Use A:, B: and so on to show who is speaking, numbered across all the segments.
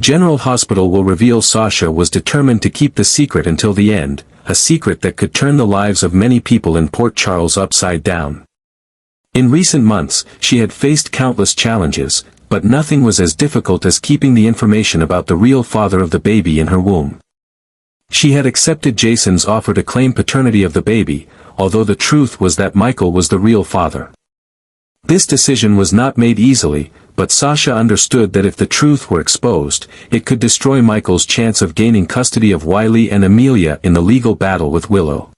A: General Hospital will reveal Sasha was determined to keep the secret until the end, a secret that could turn the lives of many people in Port Charles upside down. In recent months, she had faced countless challenges, but nothing was as difficult as keeping the information about the real father of the baby in her womb. She had accepted Jason's offer to claim paternity of the baby, although the truth was that Michael was the real father. This decision was not made easily, but Sasha understood that if the truth were exposed, it could destroy Michael's chance of gaining custody of Wiley and Amelia in the legal battle with Willow.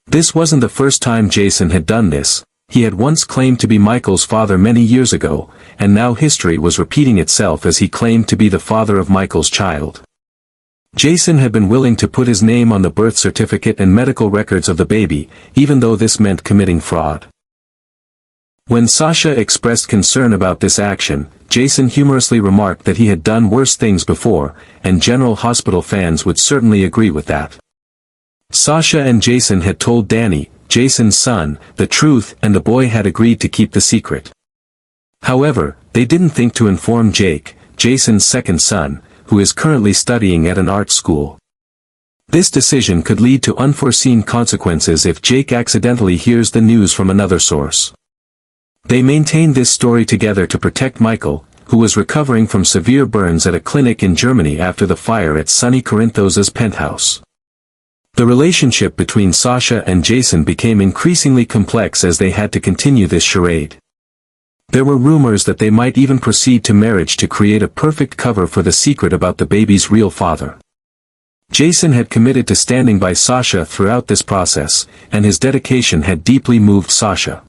A: This wasn't the first time Jason had done this. He had once claimed to be Michael's father many years ago, and now history was repeating itself as he claimed to be the father of Michael's child. Jason had been willing to put his name on the birth certificate and medical records of the baby, even though this meant committing fraud. When Sasha expressed concern about this action, Jason humorously remarked that he had done worse things before, and General Hospital fans would certainly agree with that. Sasha and Jason had told Danny, Jason's son, the truth, and the boy had agreed to keep the secret. However, they didn't think to inform Jake, Jason's second son, who is currently studying at an art school. This decision could lead to unforeseen consequences if Jake accidentally hears the news from another source. They maintained this story together to protect Michael, who was recovering from severe burns at a clinic in Germany after the fire at Sonny Corinthos's penthouse. The relationship between Sasha and Jason became increasingly complex as they had to continue this charade. There were rumors that they might even proceed to marriage to create a perfect cover for the secret about the baby's real father. Jason had committed to standing by Sasha throughout this process, and his dedication had deeply moved Sasha.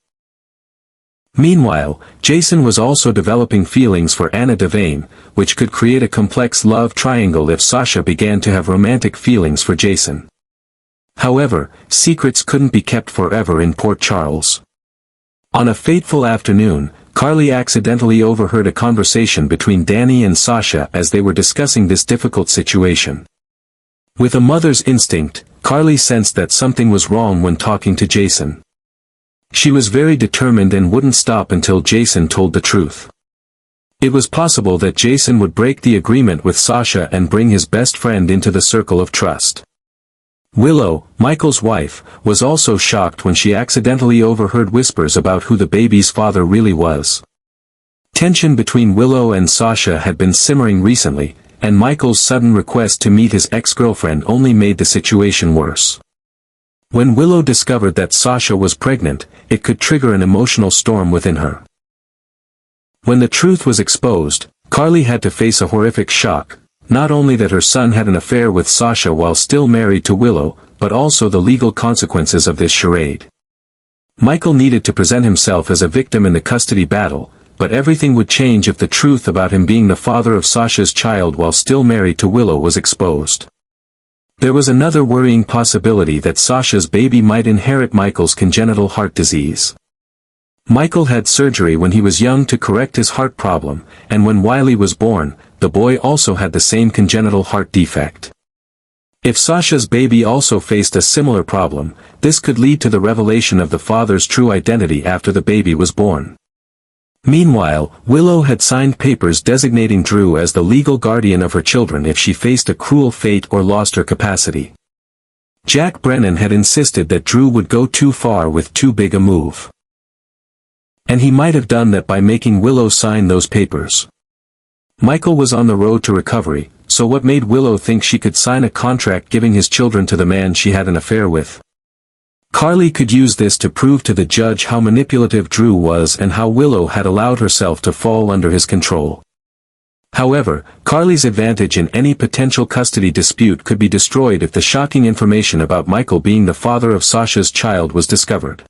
A: Meanwhile, Jason was also developing feelings for Anna Devane, which could create a complex love triangle if Sasha began to have romantic feelings for Jason. However, secrets couldn't be kept forever in Port Charles. On a fateful afternoon, Carly accidentally overheard a conversation between Danny and Sasha as they were discussing this difficult situation. With a mother's instinct, Carly sensed that something was wrong when talking to Jason. She was very determined and wouldn't stop until Jason told the truth. It was possible that Jason would break the agreement with Sasha and bring his best friend into the circle of trust. Willow, Michael's wife, was also shocked when she accidentally overheard whispers about who the baby's father really was. Tension between Willow and Sasha had been simmering recently, and Michael's sudden request to meet his ex-girlfriend only made the situation worse. When Willow discovered that Sasha was pregnant, it could trigger an emotional storm within her. When the truth was exposed, Carly had to face a horrific shock, not only that her son had an affair with Sasha while still married to Willow, but also the legal consequences of this charade. Michael needed to present himself as a victim in the custody battle, but everything would change if the truth about him being the father of Sasha's child while still married to Willow was exposed. There was another worrying possibility that Sasha's baby might inherit Michael's congenital heart disease. Michael had surgery when he was young to correct his heart problem, and when Wiley was born, the boy also had the same congenital heart defect. If Sasha's baby also faced a similar problem, this could lead to the revelation of the father's true identity after the baby was born. Meanwhile, Willow had signed papers designating Drew as the legal guardian of her children if she faced a cruel fate or lost her capacity. Jack Brennan had insisted that Drew would go too far with too big a move. And he might have done that by making Willow sign those papers. Michael was on the road to recovery, so what made Willow think she could sign a contract giving his children to the man she had an affair with? Carly could use this to prove to the judge how manipulative Drew was and how Willow had allowed herself to fall under his control. However, Carly's advantage in any potential custody dispute could be destroyed if the shocking information about Michael being the father of Sasha's child was discovered.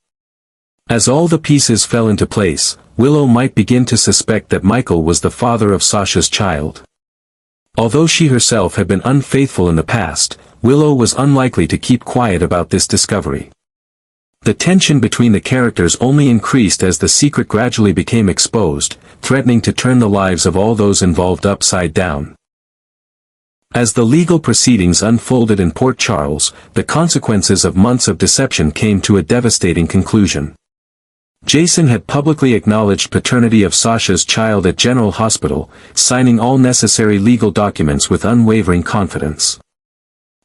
A: As all the pieces fell into place, Willow might begin to suspect that Michael was the father of Sasha's child. Although she herself had been unfaithful in the past, Willow was unlikely to keep quiet about this discovery. The tension between the characters only increased as the secret gradually became exposed, threatening to turn the lives of all those involved upside down. As the legal proceedings unfolded in Port Charles, the consequences of months of deception came to a devastating conclusion. Jason had publicly acknowledged paternity of Sasha's child at General Hospital, signing all necessary legal documents with unwavering confidence.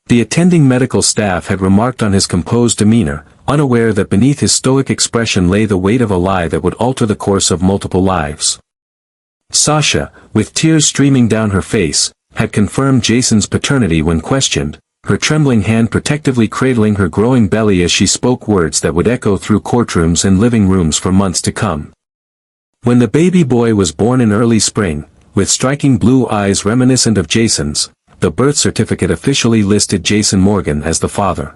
A: The attending medical staff had remarked on his composed demeanor, unaware that beneath his stoic expression lay the weight of a lie that would alter the course of multiple lives. Sasha, with tears streaming down her face, had confirmed Jason's paternity when questioned, her trembling hand protectively cradling her growing belly as she spoke words that would echo through courtrooms and living rooms for months to come. When the baby boy was born in early spring, with striking blue eyes reminiscent of Jason's, the birth certificate officially listed Jason Morgan as the father.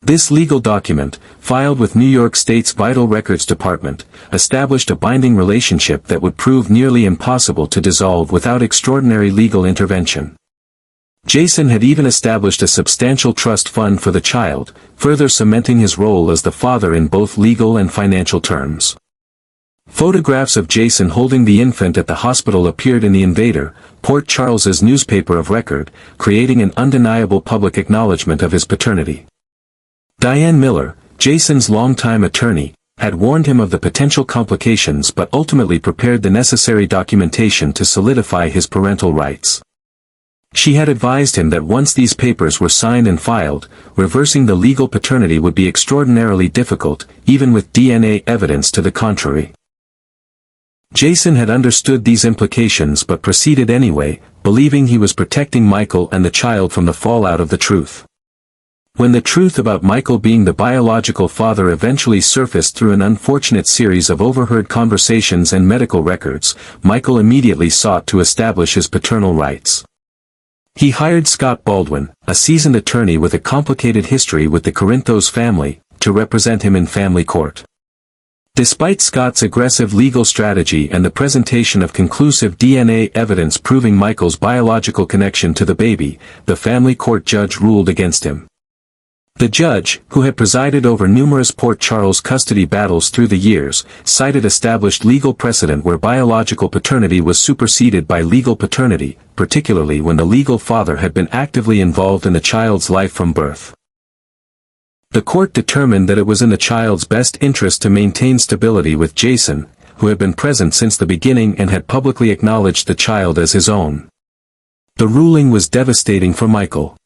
A: This legal document, filed with New York State's Vital Records Department, established a binding relationship that would prove nearly impossible to dissolve without extraordinary legal intervention. Jason had even established a substantial trust fund for the child, further cementing his role as the father in both legal and financial terms. Photographs of Jason holding the infant at the hospital appeared in the Invader, Port Charles's newspaper of record, creating an undeniable public acknowledgement of his paternity. Diane Miller, Jason's longtime attorney, had warned him of the potential complications but ultimately prepared the necessary documentation to solidify his parental rights. She had advised him that once these papers were signed and filed, reversing the legal paternity would be extraordinarily difficult, even with DNA evidence to the contrary. Jason had understood these implications but proceeded anyway, believing he was protecting Michael and the child from the fallout of the truth. When the truth about Michael being the biological father eventually surfaced through an unfortunate series of overheard conversations and medical records, Michael immediately sought to establish his paternal rights. He hired Scott Baldwin, a seasoned attorney with a complicated history with the Corinthos family, to represent him in family court. Despite Scott's aggressive legal strategy and the presentation of conclusive DNA evidence proving Michael's biological connection to the baby, the family court judge ruled against him. The judge, who had presided over numerous Port Charles custody battles through the years, cited established legal precedent where biological paternity was superseded by legal paternity, particularly when the legal father had been actively involved in the child's life from birth. The court determined that it was in the child's best interest to maintain stability with Jason, who had been present since the beginning and had publicly acknowledged the child as his own. The ruling was devastating for Michael.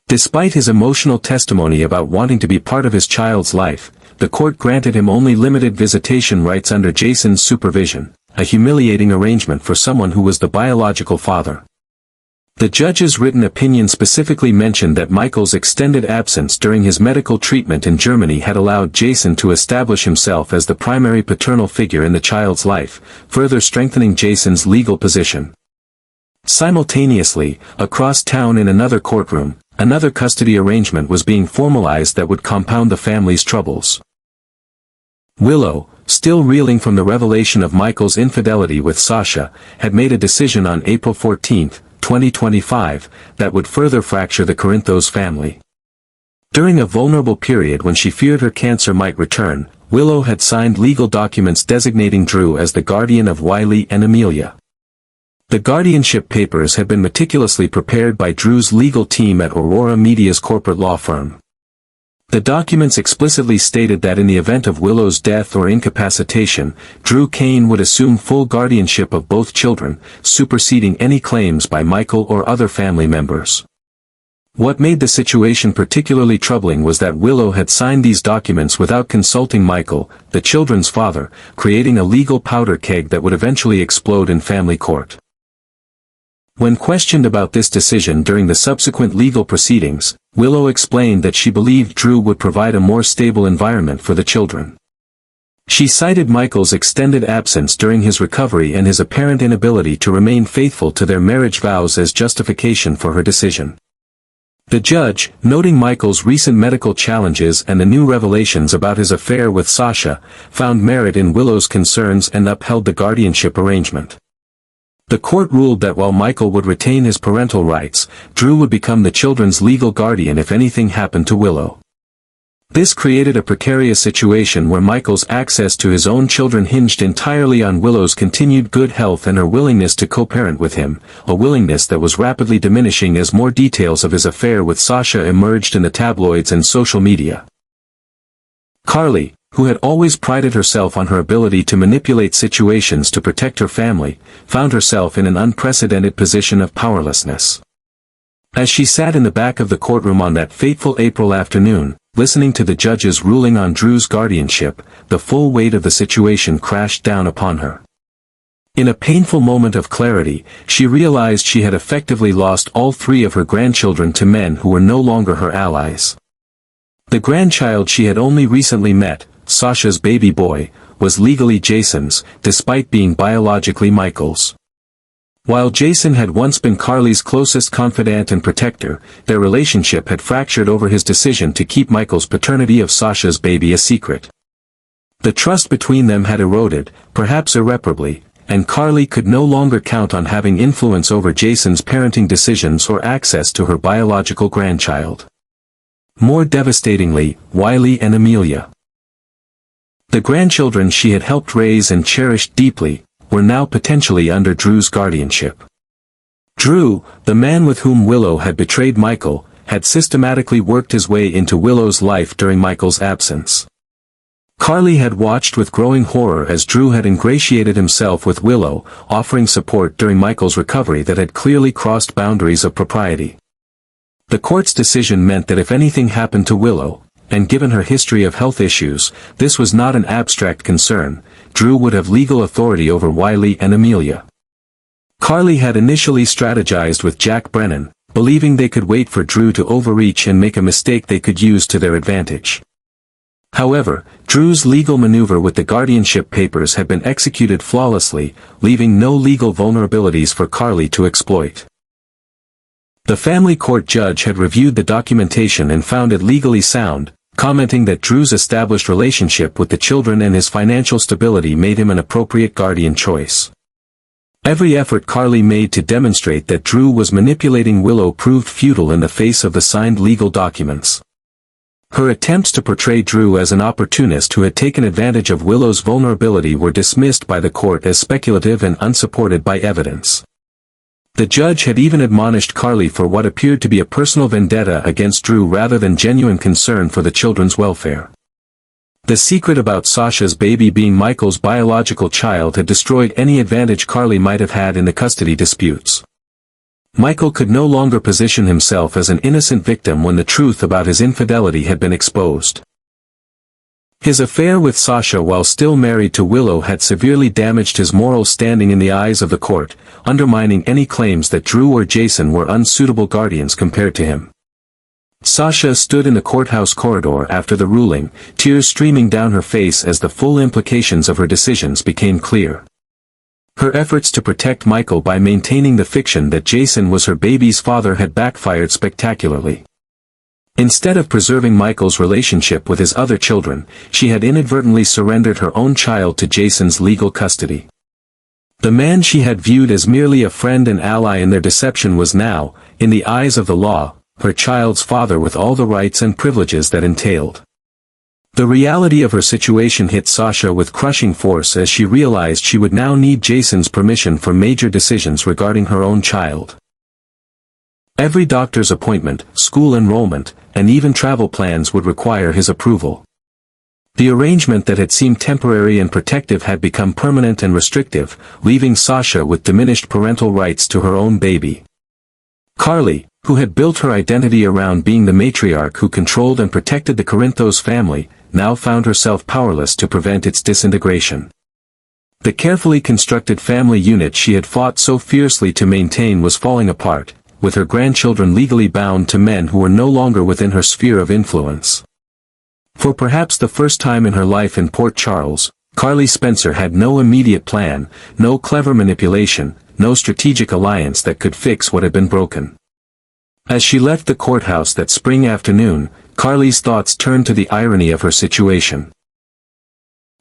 A: Despite his emotional testimony about wanting to be part of his child's life, the court granted him only limited visitation rights under Jason's supervision, a humiliating arrangement for someone who was the biological father. The judge's written opinion specifically mentioned that Michael's extended absence during his medical treatment in Germany had allowed Jason to establish himself as the primary paternal figure in the child's life, further strengthening Jason's legal position. Simultaneously, across town in another courtroom, another custody arrangement was being formalized that would compound the family's troubles. Willow, still reeling from the revelation of Michael's infidelity with Sasha, had made a decision on April 14, 2025, that would further fracture the Corinthos family. During a vulnerable period when she feared her cancer might return, Willow had signed legal documents designating Drew as the guardian of Wiley and Amelia. The guardianship papers had been meticulously prepared by Drew's legal team at Aurora Media's corporate law firm. The documents explicitly stated that in the event of Willow's death or incapacitation, Drew Kane would assume full guardianship of both children, superseding any claims by Michael or other family members. What made the situation particularly troubling was that Willow had signed these documents without consulting Michael, the children's father, creating a legal powder keg that would eventually explode in family court. When questioned about this decision during the subsequent legal proceedings, Willow explained that she believed Drew would provide a more stable environment for the children. She cited Michael's extended absence during his recovery and his apparent inability to remain faithful to their marriage vows as justification for her decision. The judge, noting Michael's recent medical challenges and the new revelations about his affair with Sasha, found merit in Willow's concerns and upheld the guardianship arrangement. The court ruled that while Michael would retain his parental rights, Drew would become the children's legal guardian if anything happened to Willow. This created a precarious situation where Michael's access to his own children hinged entirely on Willow's continued good health and her willingness to co-parent with him, a willingness that was rapidly diminishing as more details of his affair with Sasha emerged in the tabloids and social media. Carly, who had always prided herself on her ability to manipulate situations to protect her family, found herself in an unprecedented position of powerlessness. As she sat in the back of the courtroom on that fateful April afternoon, listening to the judge's ruling on Drew's guardianship, the full weight of the situation crashed down upon her. In a painful moment of clarity, she realized she had effectively lost all three of her grandchildren to men who were no longer her allies. The grandchild she had only recently met, Sasha's baby boy, was legally Jason's, despite being biologically Michael's. While Jason had once been Carly's closest confidant and protector, their relationship had fractured over his decision to keep Michael's paternity of Sasha's baby a secret. The trust between them had eroded, perhaps irreparably, and Carly could no longer count on having influence over Jason's parenting decisions or access to her biological grandchild. More devastatingly, Wiley and Amelia. The grandchildren she had helped raise and cherished deeply, were now potentially under Drew's guardianship. Drew, the man with whom Willow had betrayed Michael, had systematically worked his way into Willow's life during Michael's absence. Carly had watched with growing horror as Drew had ingratiated himself with Willow, offering support during Michael's recovery that had clearly crossed boundaries of propriety. The court's decision meant that if anything happened to Willow, and given her history of health issues, this was not an abstract concern, Drew would have legal authority over Wiley and Amelia. Carly had initially strategized with Jack Brennan, believing they could wait for Drew to overreach and make a mistake they could use to their advantage. However, Drew's legal maneuver with the guardianship papers had been executed flawlessly, leaving no legal vulnerabilities for Carly to exploit. The family court judge had reviewed the documentation and found it legally sound, commenting that Drew's established relationship with the children and his financial stability made him an appropriate guardian choice. Every effort Carly made to demonstrate that Drew was manipulating Willow proved futile in the face of the signed legal documents. Her attempts to portray Drew as an opportunist who had taken advantage of Willow's vulnerability were dismissed by the court as speculative and unsupported by evidence. The judge had even admonished Carly for what appeared to be a personal vendetta against Drew rather than genuine concern for the children's welfare. The secret about Sasha's baby being Michael's biological child had destroyed any advantage Carly might have had in the custody disputes. Michael could no longer position himself as an innocent victim when the truth about his infidelity had been exposed. His affair with Sasha while still married to Willow had severely damaged his moral standing in the eyes of the court, undermining any claims that Drew or Jason were unsuitable guardians compared to him. Sasha stood in the courthouse corridor after the ruling, tears streaming down her face as the full implications of her decisions became clear. Her efforts to protect Michael by maintaining the fiction that Jason was her baby's father had backfired spectacularly. Instead of preserving Michael's relationship with his other children, she had inadvertently surrendered her own child to Jason's legal custody. The man she had viewed as merely a friend and ally in their deception was now, in the eyes of the law, her child's father with all the rights and privileges that entailed. The reality of her situation hit Sasha with crushing force as she realized she would now need Jason's permission for major decisions regarding her own child. Every doctor's appointment, school enrollment, and even travel plans would require his approval. The arrangement that had seemed temporary and protective had become permanent and restrictive, leaving Sasha with diminished parental rights to her own baby. Carly, who had built her identity around being the matriarch who controlled and protected the Corinthos family, now found herself powerless to prevent its disintegration. The carefully constructed family unit she had fought so fiercely to maintain was falling apart, with her grandchildren legally bound to men who were no longer within her sphere of influence. For perhaps the first time in her life in Port Charles, Carly Spencer had no immediate plan, no clever manipulation, no strategic alliance that could fix what had been broken. As she left the courthouse that spring afternoon, Carly's thoughts turned to the irony of her situation.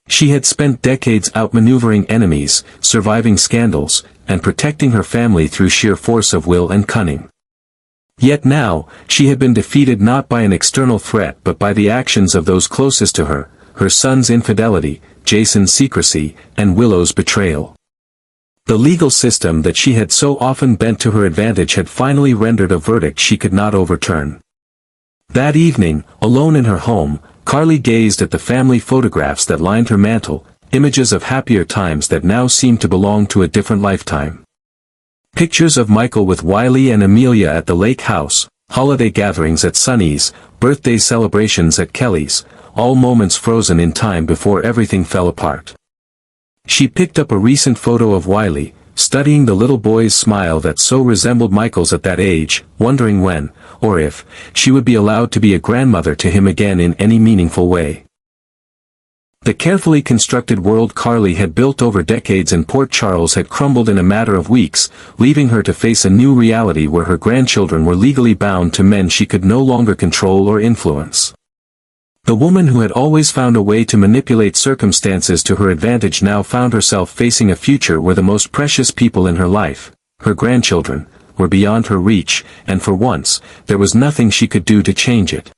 A: She had spent decades outmaneuvering enemies, surviving scandals, and protecting her family through sheer force of will and cunning. Yet now, she had been defeated not by an external threat but by the actions of those closest to her, her son's infidelity, Jason's secrecy, and Willow's betrayal. The legal system that she had so often bent to her advantage had finally rendered a verdict she could not overturn. That evening, alone in her home, Carly gazed at the family photographs that lined her mantle, images of happier times that now seemed to belong to a different lifetime. Pictures of Michael with Wiley and Amelia at the lake house, holiday gatherings at Sunny's, birthday celebrations at Kelly's, all moments frozen in time before everything fell apart. She picked up a recent photo of Wiley, studying the little boy's smile that so resembled Michael's at that age, wondering when, or if, she would be allowed to be a grandmother to him again in any meaningful way. The carefully constructed world Carly had built over decades in Port Charles had crumbled in a matter of weeks, leaving her to face a new reality where her grandchildren were legally bound to men she could no longer control or influence. The woman who had always found a way to manipulate circumstances to her advantage now found herself facing a future where the most precious people in her life, her grandchildren, were beyond her reach, and for once, there was nothing she could do to change it.